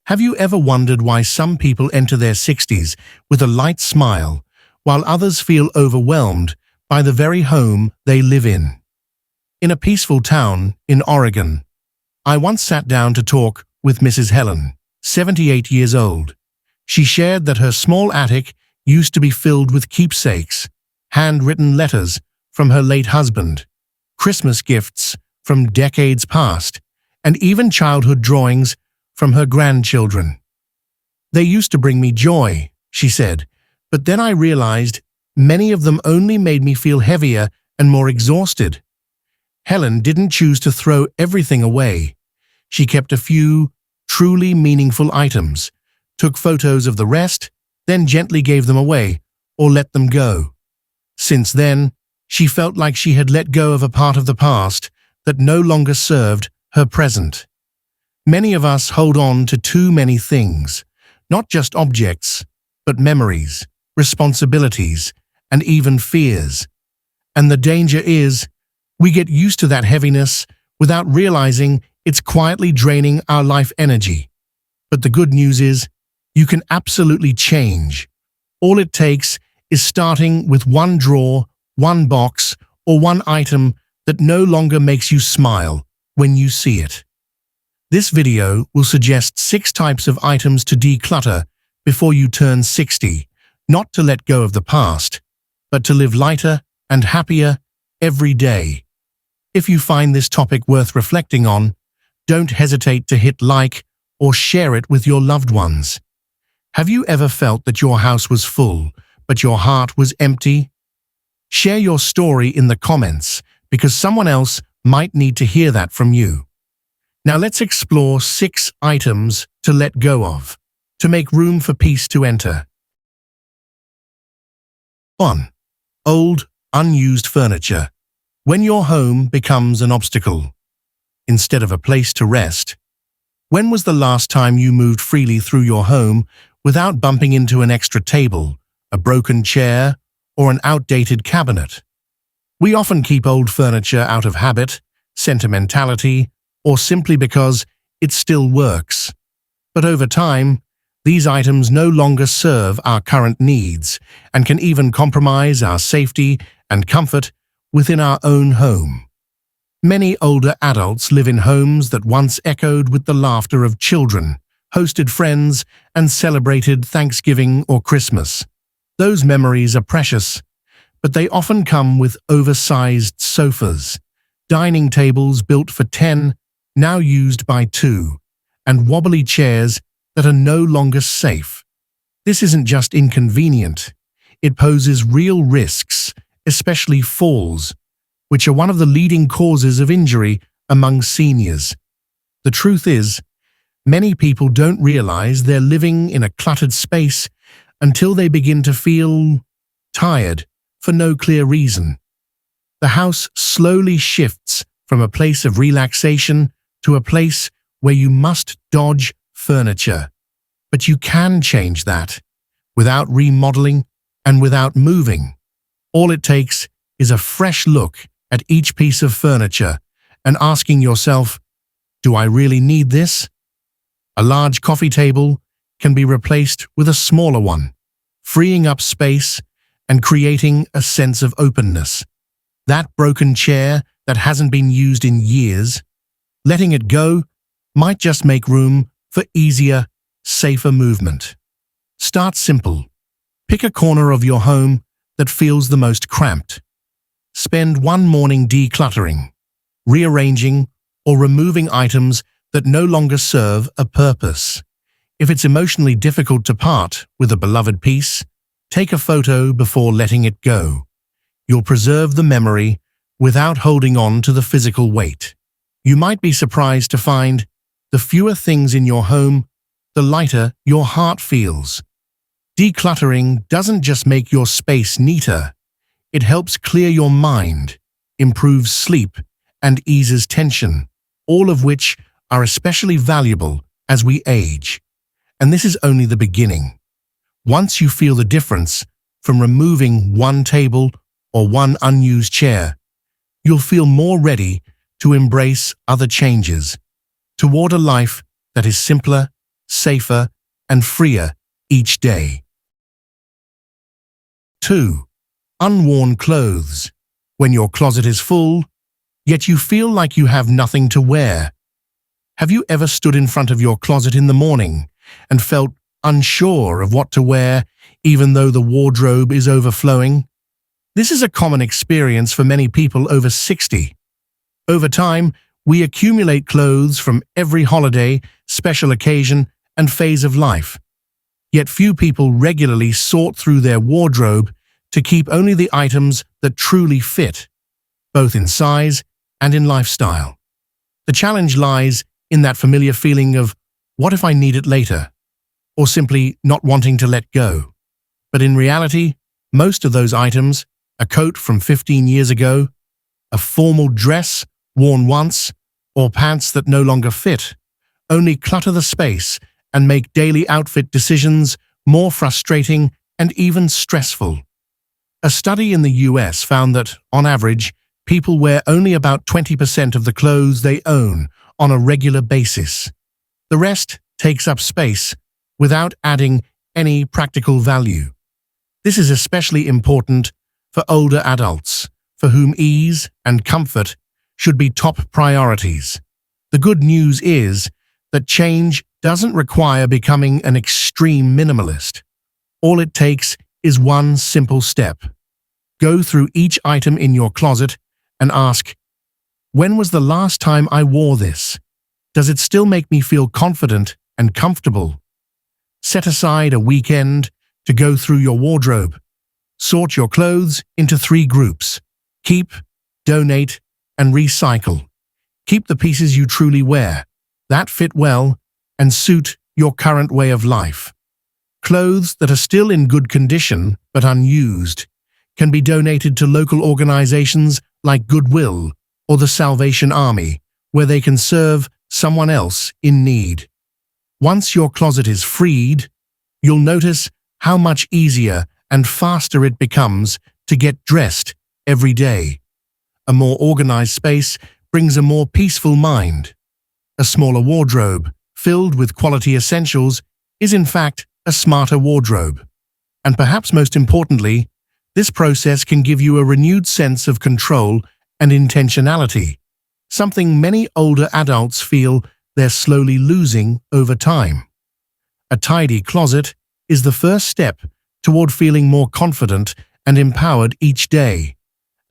Have you ever wondered why some people enter their 60s with a light smile, while others feel overwhelmed by the very home they live in? In a peaceful town in Oregon, I once sat down to talk with Mrs. Helen, 78 years old. She shared that her small attic used to be filled with keepsakes, handwritten letters from her late husband, Christmas gifts from decades past, and even childhood drawings from her grandchildren. "They used to bring me joy," she said, "but then I realized many of them only made me feel heavier and more exhausted." Helen didn't choose to throw everything away. She kept a few truly meaningful items, took photos of the rest, then gently gave them away or let them go. Since then, she felt like she had let go of a part of the past that no longer served her present. Many of us hold on to too many things, not just objects, but memories, responsibilities, and even fears. And the danger is, we get used to that heaviness without realizing it's quietly draining our life energy. But the good news is, you can absolutely change. All it takes is starting with one drawer, one box, or one item that no longer makes you smile when you see it. This video will suggest 6 types of items to declutter before you turn 60, not to let go of the past, but to live lighter and happier every day. If you find this topic worth reflecting on, don't hesitate to hit like or share it with your loved ones. Have you ever felt that your house was full, but your heart was empty? Share your story in the comments because someone else might need to hear that from you. Now let's explore 6 items to let go of, to make room for peace to enter. 1. Old, unused furniture. When your home becomes an obstacle, instead of a place to rest. When was the last time you moved freely through your home without bumping into an extra table, a broken chair, or an outdated cabinet? We often keep old furniture out of habit, sentimentality, or simply because it still works. But over time, these items no longer serve our current needs and can even compromise our safety and comfort within our own home. Many older adults live in homes that once echoed with the laughter of children, hosted friends, and celebrated Thanksgiving or Christmas. Those memories are precious, but they often come with oversized sofas, dining tables built for 10, now used by 2, and wobbly chairs that are no longer safe. This isn't just inconvenient, it poses real risks, especially falls, which are one of the leading causes of injury among seniors. The truth is, many people don't realize they're living in a cluttered space until they begin to feel tired for no clear reason. The house slowly shifts from a place of relaxation to a place where you must dodge furniture. But you can change that without remodeling and without moving. All it takes is a fresh look at each piece of furniture and asking yourself, do I really need this? A large coffee table can be replaced with a smaller one, freeing up space and creating a sense of openness. That broken chair that hasn't been used in years, letting it go might just make room for easier, safer movement. Start simple. Pick a corner of your home that feels the most cramped. Spend one morning decluttering, rearranging, or removing items that no longer serve a purpose. If it's emotionally difficult to part with a beloved piece, take a photo before letting it go. You'll preserve the memory without holding on to the physical weight. You might be surprised to find the fewer things in your home, the lighter your heart feels. Decluttering doesn't just make your space neater, it helps clear your mind, improves sleep, and eases tension, all of which are especially valuable as we age. And this is only the beginning. Once you feel the difference from removing one table or one unused chair, you'll feel more ready to embrace other changes toward a life that is simpler safer, and freer each day. 2. Unworn clothes. When your closet is full, yet you feel like you have nothing to wear. Have you ever stood in front of your closet in the morning and felt unsure of what to wear, even though the wardrobe is overflowing? This is a common experience for many people over 60. Over time, we accumulate clothes from every holiday, special occasion, and phase of life. Yet few people regularly sort through their wardrobe to keep only the items that truly fit, both in size and in lifestyle. The challenge lies in that familiar feeling of, what if I need it later? Or simply not wanting to let go. But in reality, most of those items, a coat from 15 years ago, a formal dress worn once, or pants that no longer fit, only clutter the space and make daily outfit decisions more frustrating and even stressful. A study in the US found that, on average, people wear only about 20% of the clothes they own on a regular basis. The rest takes up space without adding any practical value. This is especially important for older adults, for whom ease and comfort should be top priorities. The good news is that change doesn't require becoming an extreme minimalist. All it takes is one simple step. Go through each item in your closet and ask, when was the last time I wore this? Does it still make me feel confident and comfortable? Set aside a weekend to go through your wardrobe. Sort your clothes into 3 groups: keep, donate, and recycle. Keep the pieces you truly wear, that fit well, and suit your current way of life. Clothes that are still in good condition but unused can be donated to local organizations like Goodwill or the Salvation Army, where they can serve someone else in need. Once your closet is freed, you'll notice how much easier and faster it becomes to get dressed every day. A more organized space brings a more peaceful mind. A smaller wardrobe, filled with quality essentials, is in fact a smarter wardrobe. And perhaps most importantly, this process can give you a renewed sense of control and intentionality, something many older adults feel they're slowly losing over time. A tidy closet is the first step toward feeling more confident and empowered each day.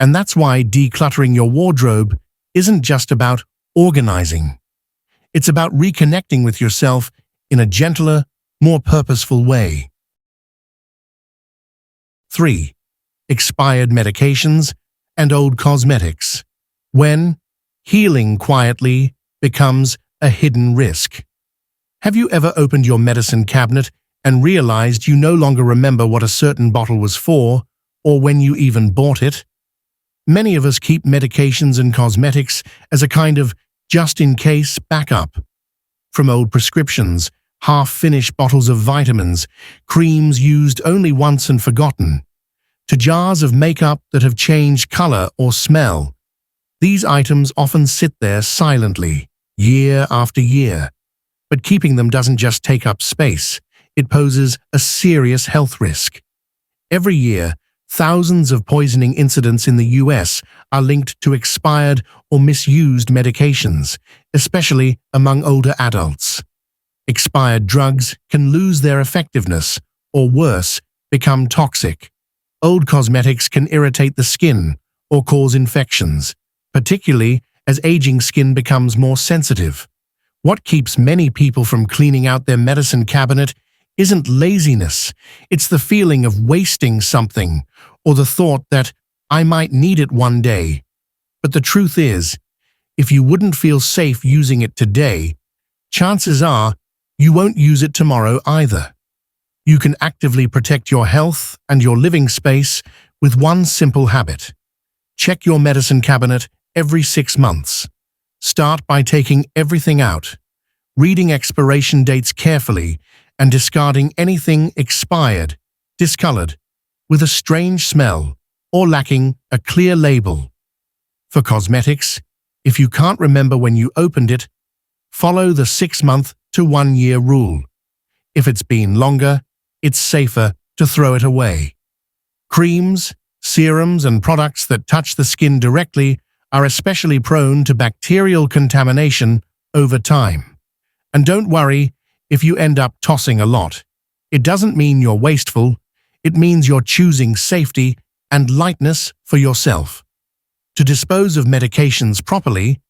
And that's why decluttering your wardrobe isn't just about organizing. It's about reconnecting with yourself in a gentler, more purposeful way. 3. Expired medications and old cosmetics. When healing quietly becomes a hidden risk. Have you ever opened your medicine cabinet and realized you no longer remember what a certain bottle was for, or when you even bought it? Many of us keep medications and cosmetics as a kind of just-in-case backup. From old prescriptions, half-finished bottles of vitamins, creams used only once and forgotten, to jars of makeup that have changed color or smell. These items often sit there silently, year after year. But keeping them doesn't just take up space, it poses a serious health risk. Every year, thousands of poisoning incidents in the US are linked to expired or misused medications, especially among older adults. Expired drugs can lose their effectiveness, or worse, become toxic. Old cosmetics can irritate the skin or cause infections, particularly as aging skin becomes more sensitive. What keeps many people from cleaning out their medicine cabinet isn't laziness, it's the feeling of wasting something, or the thought that I might need it one day. But the truth is, if you wouldn't feel safe using it today, chances are you won't use it tomorrow either. You can actively protect your health and your living space with one simple habit. Check your medicine cabinet every 6 months. Start by taking everything out, reading expiration dates carefully, and discarding anything expired, discolored, with a strange smell, or lacking a clear label. For cosmetics, if you can't remember when you opened it, follow the 6-month to 1-year rule. if it's been longer, it's safer to throw it away. Creams, serums, and products that touch the skin directly are especially prone to bacterial contamination over time. And don't worry if you end up tossing a lot. It doesn't mean you're wasteful, it means you're choosing safety and lightness for yourself. To dispose of medications properly,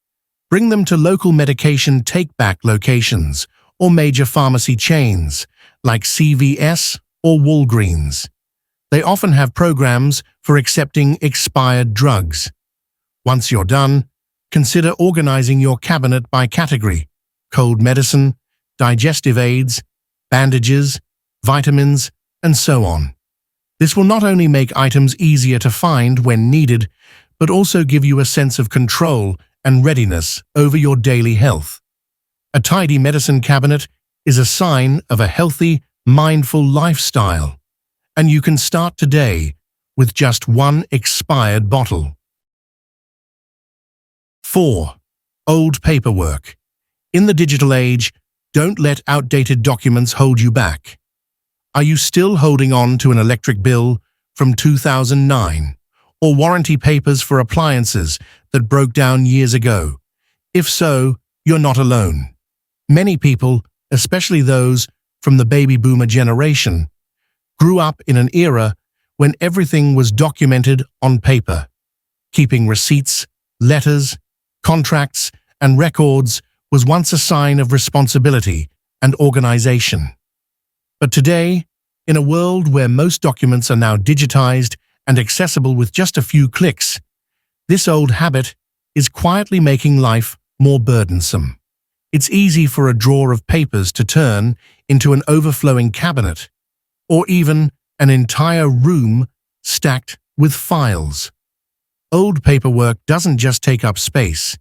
bring them to local medication take-back locations or major pharmacy chains like CVS or Walgreens. They often have programs for accepting expired drugs. Once you're done, consider organizing your cabinet by category: cold medicine, digestive aids, bandages, vitamins, and so on. This will not only make items easier to find when needed, but also give you a sense of control and readiness over your daily health. A tidy medicine cabinet is a sign of a healthy, mindful lifestyle, and you can start today with just one expired bottle. 4. Old paperwork. In the digital age, don't let outdated documents hold you back. Are you still holding on to an electric bill from 2009 or warranty papers for appliances that broke down years ago? If so, you're not alone. Many people, especially those from the baby boomer generation, grew up in an era when everything was documented on paper. Keeping receipts, letters, contracts, and records was once a sign of responsibility and organization. But today, in a world where most documents are now digitized and accessible with just a few clicks, this old habit is quietly making life more burdensome. It's easy for a drawer of papers to turn into an overflowing cabinet, or even an entire room stacked with files. Old paperwork doesn't just take up space,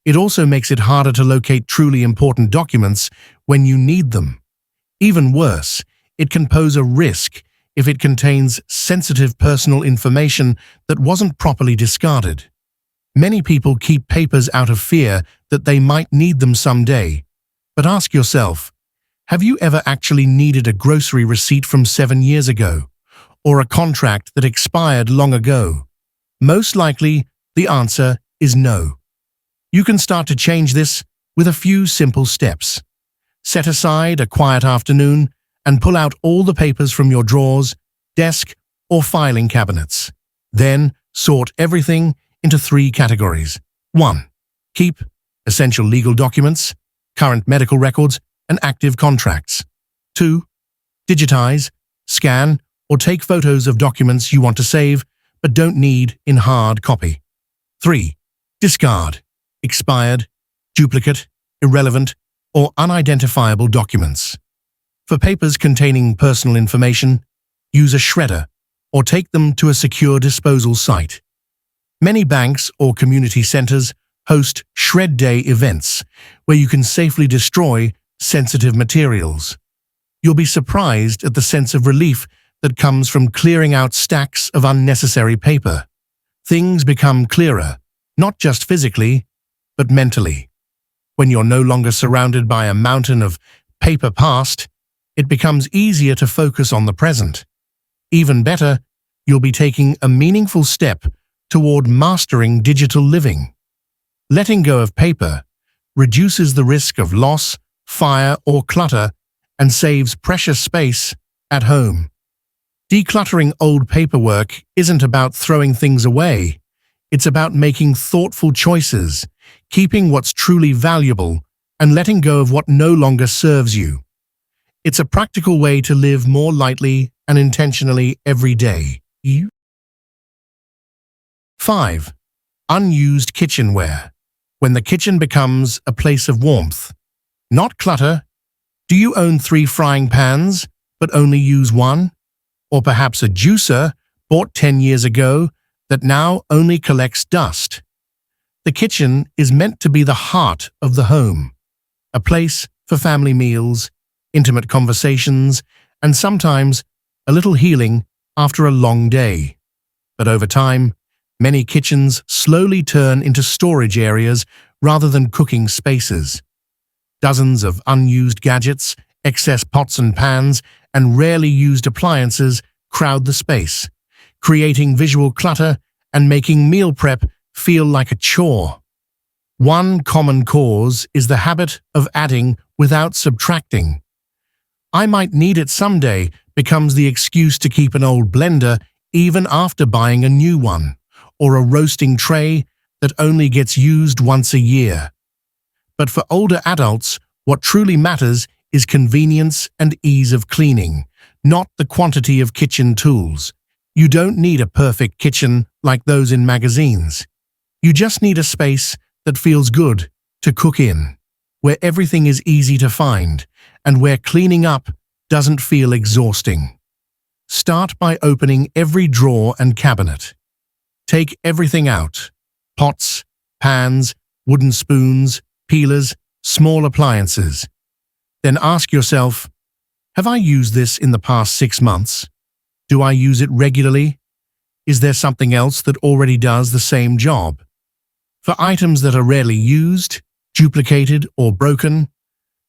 it also makes it harder to locate truly important documents when you need them. Even worse, it can pose a risk if it contains sensitive personal information that wasn't properly discarded. Many people keep papers out of fear that they might need them someday. But ask yourself, have you ever actually needed a grocery receipt from 7 years ago, or a contract that expired long ago? Most likely, the answer is no. You can start to change this with a few simple steps. Set aside a quiet afternoon and pull out all the papers from your drawers, desk, or filing cabinets. Then sort everything into 3 categories. 1. Keep essential legal documents, current medical records, and active contracts. 2. Digitize, scan, or take photos of documents you want to save but don't need in hard copy. 3. Discard expired, duplicate, irrelevant, or unidentifiable documents. For papers containing personal information, use a shredder or take them to a secure disposal site. Many banks or community centers host Shred Day events where you can safely destroy sensitive materials. You'll be surprised at the sense of relief that comes from clearing out stacks of unnecessary paper. Things become clearer, not just physically, but mentally. When you're no longer surrounded by a mountain of paper past, it becomes easier to focus on the present. Even better, you'll be taking a meaningful step toward mastering digital living. Letting go of paper reduces the risk of loss, fire, or clutter and saves precious space at home. Decluttering old paperwork isn't about throwing things away. It's about making thoughtful choices, keeping what's truly valuable, and letting go of what no longer serves you. It's a practical way to live more lightly and intentionally every day. 5. Unused kitchenware. When the kitchen becomes a place of warmth, not clutter. Do you own 3 frying pans, but only use 1? Or perhaps a juicer bought 10 years ago that now only collects dust? The kitchen is meant to be the heart of the home, a place for family meals, intimate conversations, and sometimes a little healing after a long day. But over time, many kitchens slowly turn into storage areas rather than cooking spaces. Dozens of unused gadgets Excess pots and pans and rarely used appliances crowd the space, creating visual clutter and making meal prep feel like a chore. One common cause is the habit of adding without subtracting. "I might need it someday" becomes the excuse to keep an old blender even after buying a new one, or a roasting tray that only gets used once a year. But for older adults, what truly matters is convenience and ease of cleaning, not the quantity of kitchen tools. You don't need a perfect kitchen like those in magazines. You just need a space that feels good to cook in, where everything is easy to find, and where cleaning up doesn't feel exhausting. Start by opening every drawer and cabinet. Take everything out: pots, pans, wooden spoons, peelers, small appliances. Then ask yourself, have I used this in the past 6 months? Do I use it regularly? Is there something else that already does the same job? For items that are rarely used, duplicated, or broken,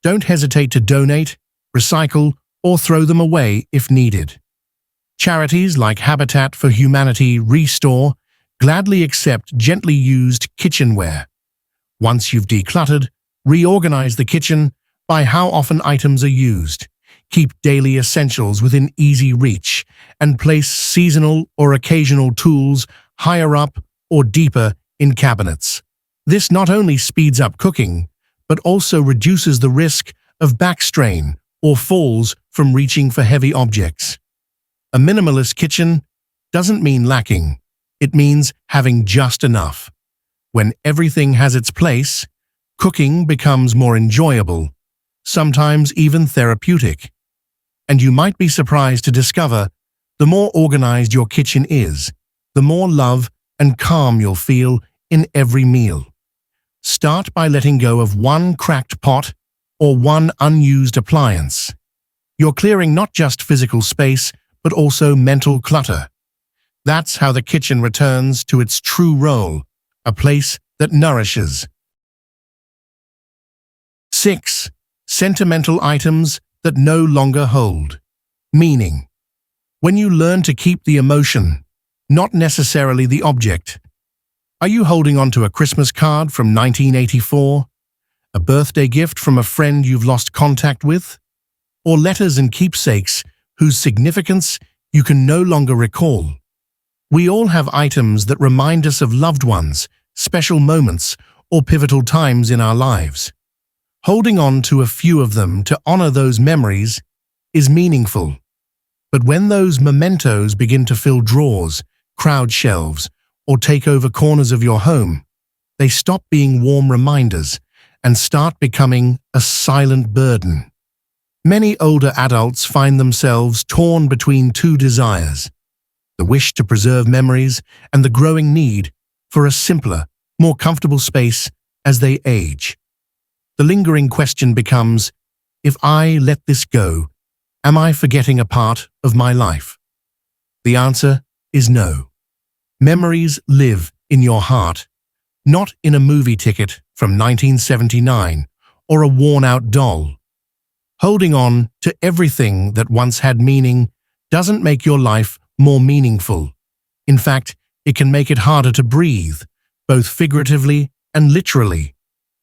don't hesitate to donate, recycle, or throw them away if needed. Charities like Habitat for Humanity Restore gladly accept gently used kitchenware. Once you've decluttered, reorganize the kitchen by how often items are used. Keep daily essentials within easy reach, and place seasonal or occasional tools higher up or deeper in cabinets. This not only speeds up cooking, but also reduces the risk of back strain or falls from reaching for heavy objects. A minimalist kitchen doesn't mean lacking. It means having just enough. When everything has its place, cooking becomes more enjoyable, sometimes even therapeutic. And you might be surprised to discover the more organized your kitchen is, the more love and calm you'll feel in every meal. Start by letting go of one cracked pot or one unused appliance. You're clearing not just physical space, but also mental clutter. That's how the kitchen returns to its true role, a place that nourishes. 6. Sentimental items that no longer hold meaning. When you learn to keep the emotion, not necessarily the object. Are you holding on to a Christmas card from 1984? A birthday gift from a friend you've lost contact with? Or letters and keepsakes whose significance you can no longer recall? We all have items that remind us of loved ones, special moments, or pivotal times in our lives. Holding on to a few of them to honor those memories is meaningful. But when those mementos begin to fill drawers, crowd shelves, or take over corners of your home, they stop being warm reminders and start becoming a silent burden. Many older adults find themselves torn between two desires: the wish to preserve memories and the growing need for a simpler, more comfortable space as they age. The lingering question becomes, if I let this go, am I forgetting a part of my life? The answer is no. Memories live in your heart, not in a movie ticket from 1979 or a worn-out doll. Holding on to everything that once had meaning doesn't make your life more meaningful. In fact, it can make it harder to breathe, both figuratively and literally.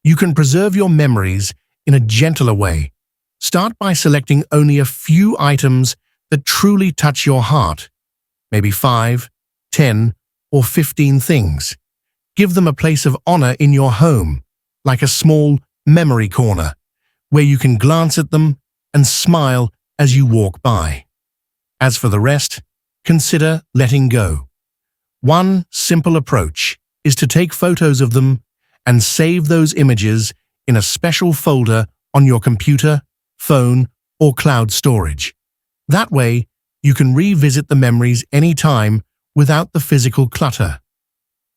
You can preserve your memories in a gentler way. Start by selecting only a few items that truly touch your heart. Maybe 5, 10, or 15 things. Give them a place of honor in your home, like a small memory corner, where you can glance at them and smile as you walk by. As for the rest, consider letting go. One simple approach is to take photos of them and save those images in a special folder on your computer, phone, or cloud storage. That way, you can revisit the memories anytime without the physical clutter.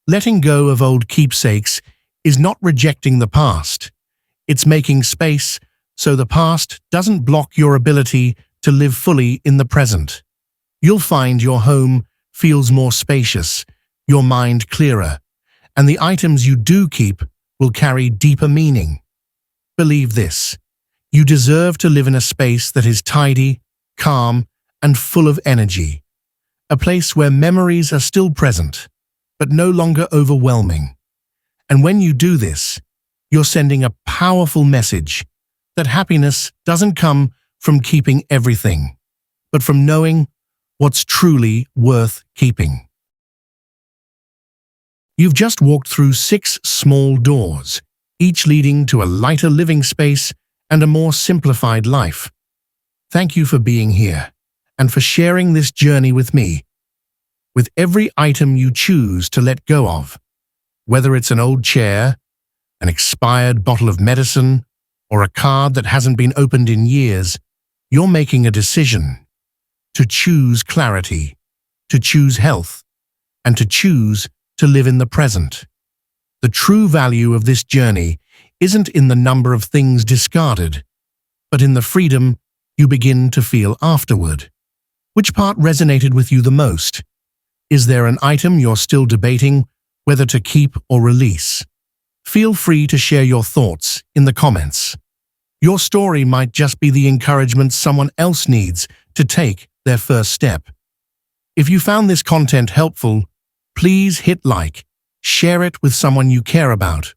Letting go of old keepsakes is not rejecting the past. It's making space so the past doesn't block your ability to live fully in the present. You'll find your home feels more spacious, your mind clearer, and the items you do keep will carry deeper meaning. Believe this: You deserve to live in a space that is tidy, calm, and full of energy. A place where memories are still present, but no longer overwhelming. And when you do this, you're sending a powerful message that happiness doesn't come from keeping everything, but from knowing what's truly worth keeping. You've just walked through 6 small doors, each leading to a lighter living space and a more simplified life. Thank you for being here and for sharing this journey with me. With every item you choose to let go of, whether it's an old chair, an expired bottle of medicine, or a card that hasn't been opened in years, you're making a decision to choose clarity, to choose health, and to choose to live in the present. The true value of this journey isn't in the number of things discarded, but in the freedom you begin to feel afterward. Which part resonated with you the most? Is there an item you're still debating whether to keep or release? Feel free to share your thoughts in the comments. Your story might just be the encouragement someone else needs to take their first step. If you found this content helpful, please hit like, share it with someone you care about,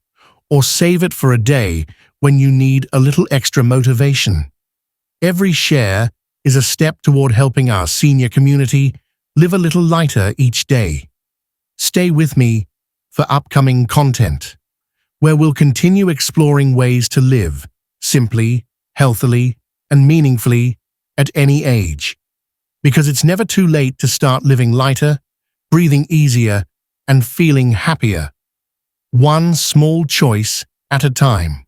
or save it for a day when you need a little extra motivation. Every share is a step toward helping our senior community live a little lighter each day. Stay with me for upcoming content, where we'll continue exploring ways to live simply, healthily, and meaningfully at any age. Because it's never too late to start living lighter, breathing easier, and feeling happier. One small choice at a time.